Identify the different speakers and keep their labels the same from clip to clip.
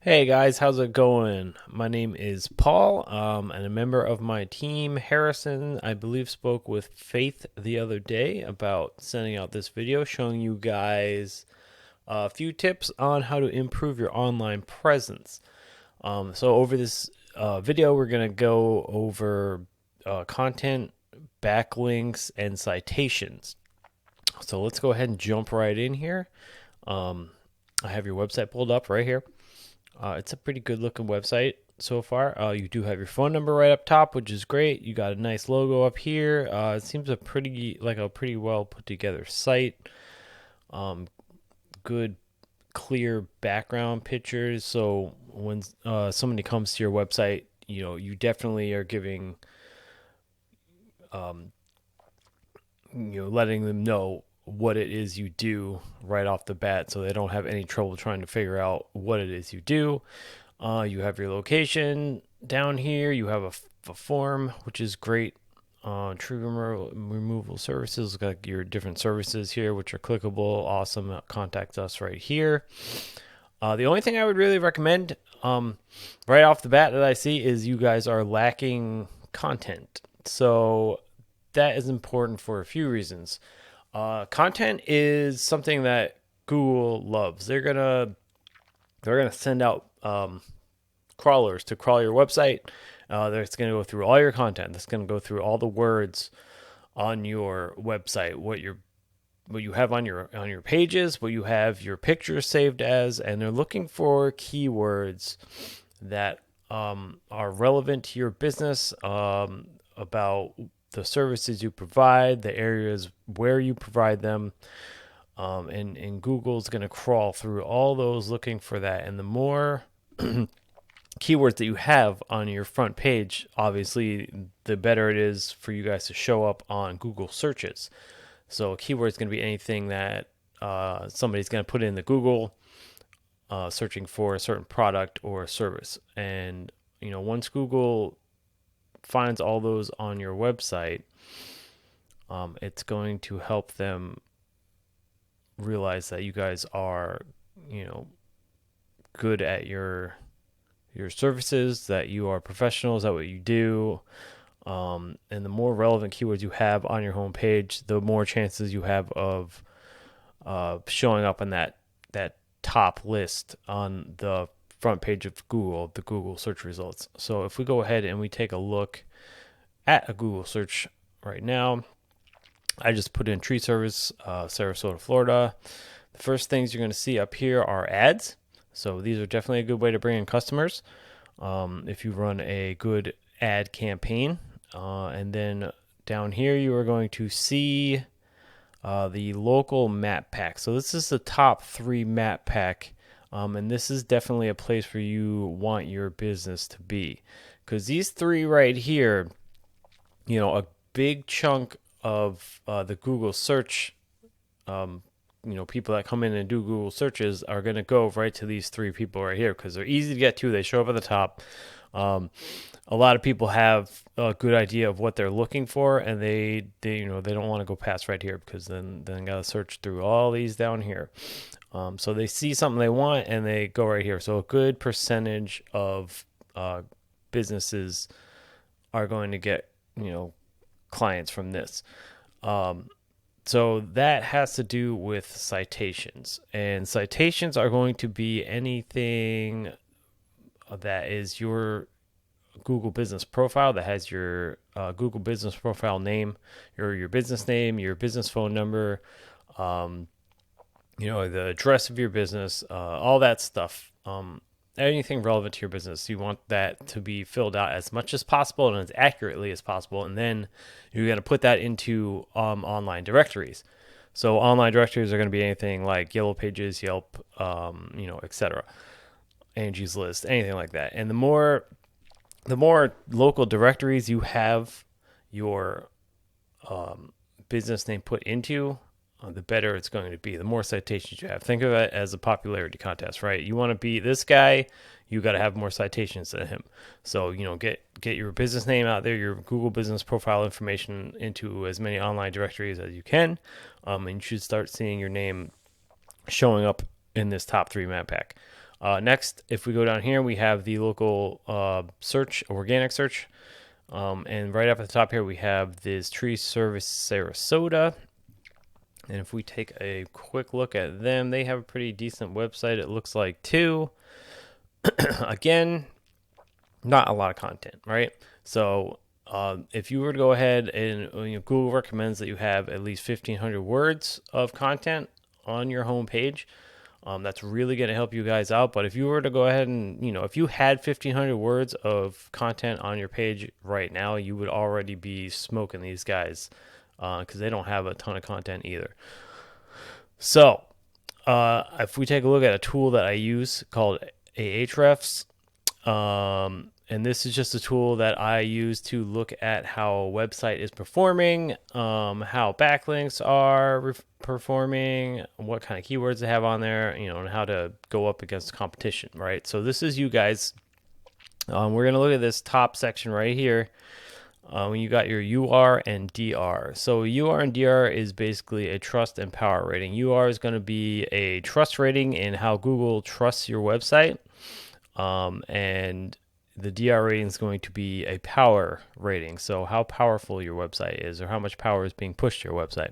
Speaker 1: Hey guys, how's it going? My name is Paul, and a member of my team, Harrison, I believe spoke with Faith the other day about sending out this video showing you guys a few tips on how to improve your online presence. So over this video, we're going to go over content, backlinks, and citations. So let's go ahead and jump right in here. I have your website pulled up right here. It's a pretty good looking website so far. You do have your phone number right up top, which is great. You got a nice logo up here. It seems a pretty well put together site. Good clear background pictures. So when somebody comes to your website, you definitely are giving letting them know what it is you do right off the bat, so they don't have any trouble trying to figure out what it is you do. You have your location down here. You have a form, which is great. Tree removal services. Got your different services here, which are clickable. Awesome. Contact us right here. The only thing I would really recommend, right off the bat, that I see is you guys are lacking content. So that is important for a few reasons. Content is something that Google loves. They're gonna send out crawlers to crawl your website. That's going to go through all your content. That's going to go through all the words on your website, what you have on your pages, what you have your pictures saved as, and they're looking for keywords that are relevant to your business, about the services you provide, the areas where you provide them. And Google's going to crawl through all those looking for that. And the more keywords that you have on your front page, obviously, the better it is for you guys to show up on Google searches. So a keyword is going to be anything that somebody's going to put in the Google searching for a certain product or service. And, once Google finds all those on your website, it's going to help them realize that you guys are, good at your services, that you are professionals at what you do. And the more relevant keywords you have on your homepage, the more chances you have of showing up in that top list on the front page of Google, the Google search results. So if we go ahead and we take a look at a Google search right now, I just put in tree service, Sarasota, Florida. The first things you're going to see up here are ads. So these are definitely a good way to bring in customers if you run a good ad campaign. And then down here, you are going to see the local map pack. So this is the top 3 map pack. And this is definitely a place where you want your business to be. Because these 3 right here, a big chunk of the Google search, people that come in and do Google searches are going to go right to these 3 people right here because they're easy to get to. They show up at the top. A lot of people have a good idea of what they're looking for, and they don't want to go past right here because then got to search through all these down here. So they see something they want and they go right here. So a good percentage of businesses are going to get clients from this. So that has to do with citations, and citations are going to be anything that is your Google business profile, that has your Google business profile name, your business name, your business phone number, the address of your business, all that stuff. Anything relevant to your business, you want that to be filled out as much as possible and as accurately as possible, and then you're going to put that into online directories. So online directories are going to be anything like Yellow Pages, Yelp, etc. Angie's List, anything like that. And the more local directories you have your business name put into, the better it's going to be. The more citations you have. Think of it as a popularity contest, right? You want to be this guy, you got to have more citations than him. So, get your business name out there, your Google business profile information into as many online directories as you can. And you should start seeing your name showing up in this top 3 map pack. Next, if we go down here, we have the local search, organic search. And right up at the top here, we have this tree service Sarasota. And if we take a quick look at them, they have a pretty decent website, it looks like, too. Again, not a lot of content, right? So if you were to go ahead and Google recommends that you have at least 1,500 words of content on your home page. That's really going to help you guys out. But if you were to go ahead and, if you had 1,500 words of content on your page right now, you would already be smoking these guys because they don't have a ton of content either. So if we take a look at a tool that I use called Ahrefs, and this is just a tool that I use to look at how a website is performing, how backlinks are performing, what kind of keywords they have on there, and how to go up against competition, right? So this is you guys. We're going to look at this top section right here. When you got your UR and DR. So UR and DR is basically a trust and power rating. UR is going to be a trust rating in how Google trusts your website. And the DR rating is going to be a power rating. So how powerful your website is or how much power is being pushed to your website.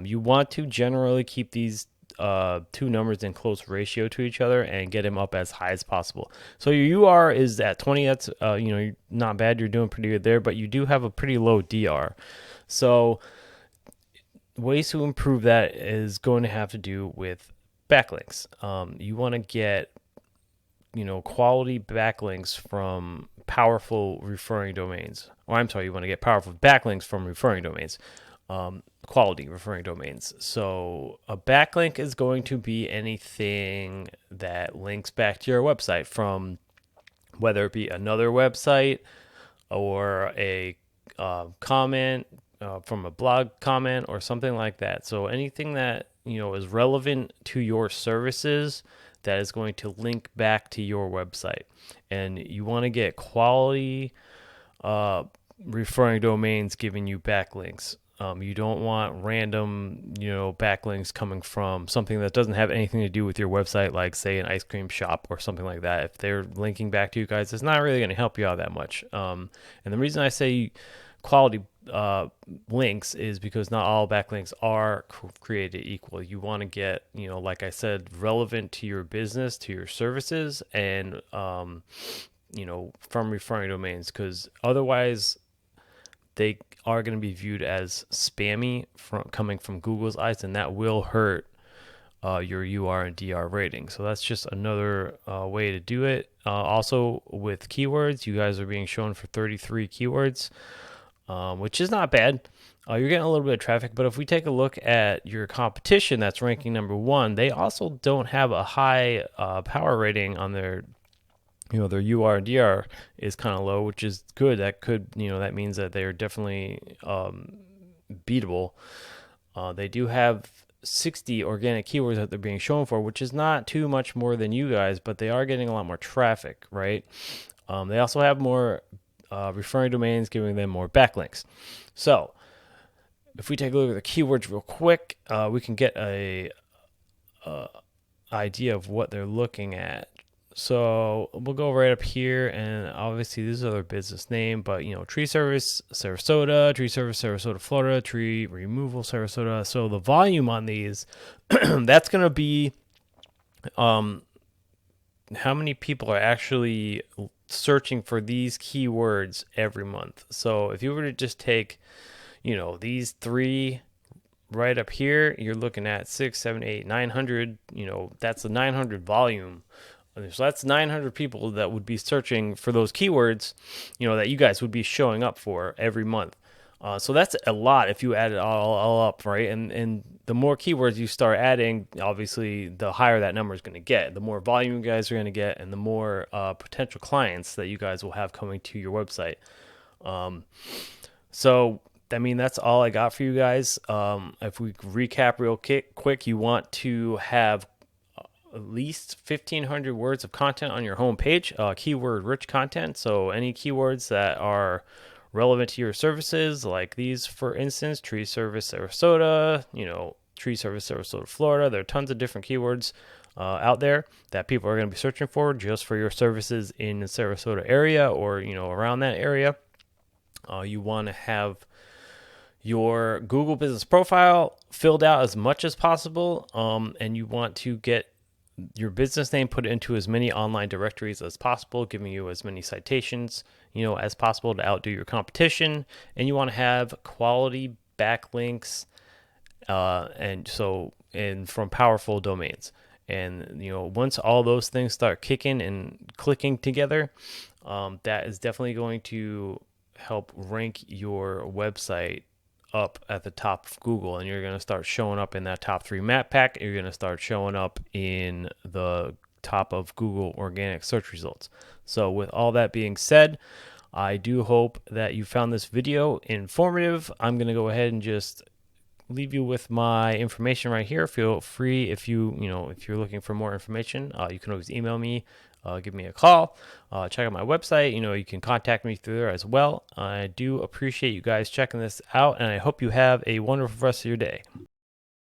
Speaker 1: You want to generally keep these two numbers in close ratio to each other and get them up as high as possible. So your UR is at 20. That's not bad. You're doing pretty good there, but you do have a pretty low DR. So ways to improve that is going to have to do with backlinks. You want to get quality backlinks from powerful referring domains. Or I'm sorry, you want to get powerful backlinks from referring domains. Quality referring domains. So a backlink is going to be anything that links back to your website from whether it be another website or a comment from a blog comment or something like that. So anything that is relevant to your services that is going to link back to your website. And you want to get quality referring domains giving you backlinks. You don't want random, backlinks coming from something that doesn't have anything to do with your website, like say an ice cream shop or something like that. If they're linking back to you guys, it's not really going to help you out that much. And the reason I say quality links is because not all backlinks are created equal. You want to get, like I said, relevant to your business, to your services, and, from referring domains, because otherwise they are going to be viewed as spammy coming from Google's eyes, and that will hurt your UR and DR rating. So that's just another way to do it. Also with keywords, you guys are being shown for 33 keywords, which is not bad. You're getting a little bit of traffic, but if we take a look at your competition that's ranking number 1, they also don't have a high power rating on their their UR and DR is kind of low, which is good. That could, that means that they're definitely beatable. They do have 60 organic keywords that they're being shown for, which is not too much more than you guys, but they are getting a lot more traffic, right? They also have more referring domains, giving them more backlinks. So if we take a look at the keywords real quick, we can get a idea of what they're looking at. So we'll go right up here, and obviously this is their business name, but tree service Sarasota, tree service Sarasota, Florida, tree removal Sarasota. So the volume on these, that's going to be how many people are actually searching for these keywords every month. So if you were to just take, these 3 right up here, you're looking at 6, 7, 8, 900. That's the 900 volume. So that's 900 people that would be searching for those keywords, that you guys would be showing up for every month. So that's a lot if you add it all up, right? And the more keywords you start adding, obviously, the higher that number is going to get. The more volume you guys are going to get, and the more potential clients that you guys will have coming to your website. So, that's all I got for you guys. If we recap real quick, you want to have at least 1,500 words of content on your homepage, keyword-rich content. So any keywords that are relevant to your services, like these, for instance, tree service Sarasota, tree service Sarasota, Florida. There are tons of different keywords. out there that people are going to be searching for just for your services in the Sarasota area or around that area. You want to have your Google business profile filled out as much as possible, and you want to get your business name put into as many online directories as possible, giving you as many citations as possible to outdo your competition. And you want to have quality backlinks, and from powerful domains. And once all those things start kicking and clicking together, that is definitely going to help rank your website up at the top of Google, and you're going to start showing up in that top 3 map pack. You're going to start showing up in the top of Google organic search results. So with all that being said, I do hope that you found this video informative. I'm going to go ahead and just leave you with my information right here. Feel free, if you're looking for more information, you can always email me, give me a call, check out my website. You can contact me through there as well. I do appreciate you guys checking this out, and I hope you have a wonderful rest of your day.